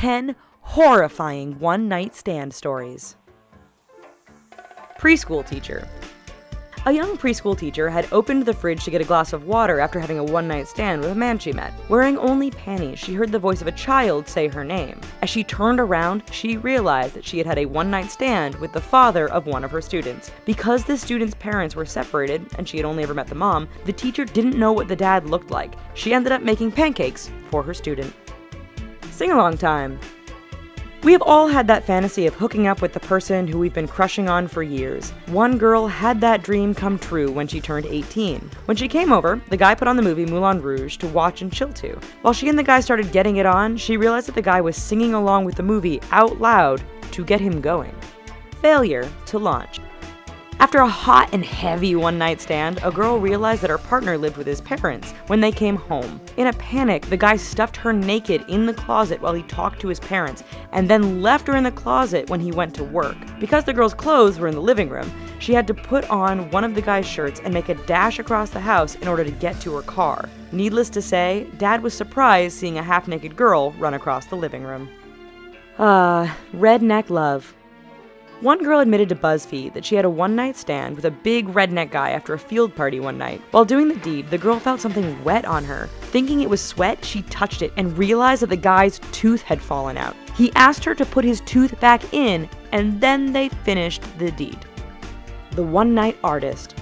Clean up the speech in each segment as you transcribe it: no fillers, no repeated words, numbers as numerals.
10 horrifying one-night stand stories. Preschool teacher. A young preschool teacher had opened the fridge to get a glass of water after having a one-night stand with a man she met. Wearing only panties, she heard the voice of a child say her name. As she turned around, she realized that she had had a one-night stand with the father of one of her students. Because the student's parents were separated, and she had only ever met the mom, the teacher didn't know what the dad looked like. She ended up making pancakes for her student. Sing-along time. We have all had that fantasy of hooking up with the person who we've been crushing on for years. One girl had that dream come true when she turned 18. When she came over, the guy put on the movie Moulin Rouge to watch and chill to. While she and the guy started getting it on, she realized that the guy was singing along with the movie out loud to get him going. Failure to launch. After a hot and heavy one-night stand, a girl realized that her partner lived with his parents when they came home. In a panic, the guy stuffed her naked in the closet while he talked to his parents, and then left her in the closet when he went to work. Because the girl's clothes were in the living room, she had to put on one of the guy's shirts and make a dash across the house in order to get to her car. Needless to say, Dad was surprised seeing a half-naked girl run across the living room. Redneck love. One girl admitted to BuzzFeed that she had a one-night stand with a big redneck guy after a field party one night. While doing the deed, the girl felt something wet on her. Thinking it was sweat, she touched it and realized that the guy's tooth had fallen out. He asked her to put his tooth back in, and then they finished the deed. The one-night artist.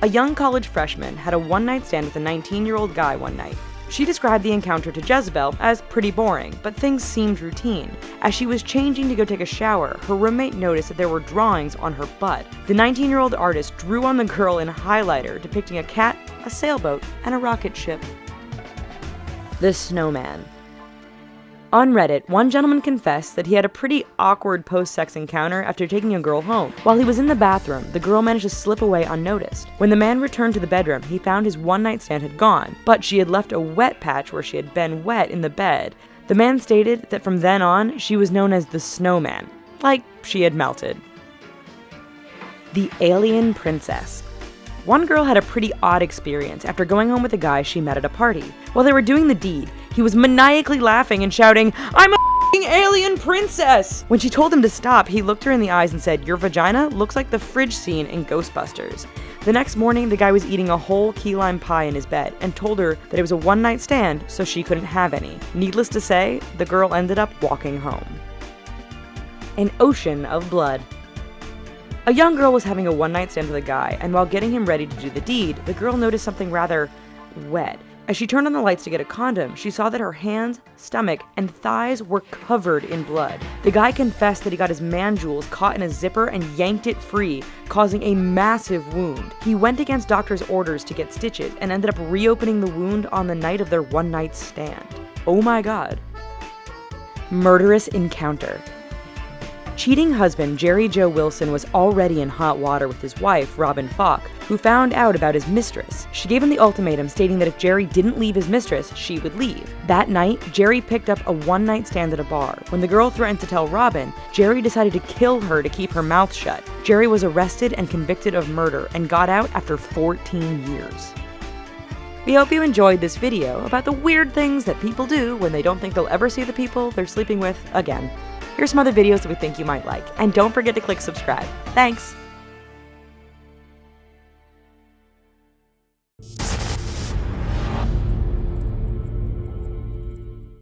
A young college freshman had a one-night stand with a 19-year-old guy one night. She described the encounter to Jezebel as pretty boring, but things seemed routine. As she was changing to go take a shower, her roommate noticed that there were drawings on her butt. The 19-year-old artist drew on the girl in highlighter, depicting a cat, a sailboat, and a rocket ship. The Snowman. On Reddit, one gentleman confessed that he had a pretty awkward post-sex encounter after taking a girl home. While he was in the bathroom, the girl managed to slip away unnoticed. When the man returned to the bedroom, he found his one-night stand had gone, but she had left a wet patch where she had been wet in the bed. The man stated that from then on, she was known as the Snowman, like she had melted. The Alien Princess. One girl had a pretty odd experience after going home with a guy she met at a party. While they were doing the deed, he was maniacally laughing and shouting, "I'm a f***ing alien princess!" When she told him to stop, he looked her in the eyes and said, "Your vagina looks like the fridge scene in Ghostbusters." The next morning, the guy was eating a whole key lime pie in his bed and told her that it was a one-night stand, so she couldn't have any. Needless to say, the girl ended up walking home. An ocean of blood. A young girl was having a one-night stand with a guy, and while getting him ready to do the deed, the girl noticed something rather wet. As she turned on the lights to get a condom, she saw that her hands, stomach, and thighs were covered in blood. The guy confessed that he got his man jewels caught in a zipper and yanked it free, causing a massive wound. He went against doctor's orders to get stitches and ended up reopening the wound on the night of their one-night stand. Oh my god. Murderous encounter. Cheating husband Jerry Joe Wilson was already in hot water with his wife, Robin Falk, who found out about his mistress. She gave him the ultimatum stating that if Jerry didn't leave his mistress, she would leave. That night, Jerry picked up a one-night stand at a bar. When the girl threatened to tell Robin, Jerry decided to kill her to keep her mouth shut. Jerry was arrested and convicted of murder and got out after 14 years. We hope you enjoyed this video about the weird things that people do when they don't think they'll ever see the people they're sleeping with again. Here's some other videos that we think you might like, and don't forget to click subscribe. Thanks!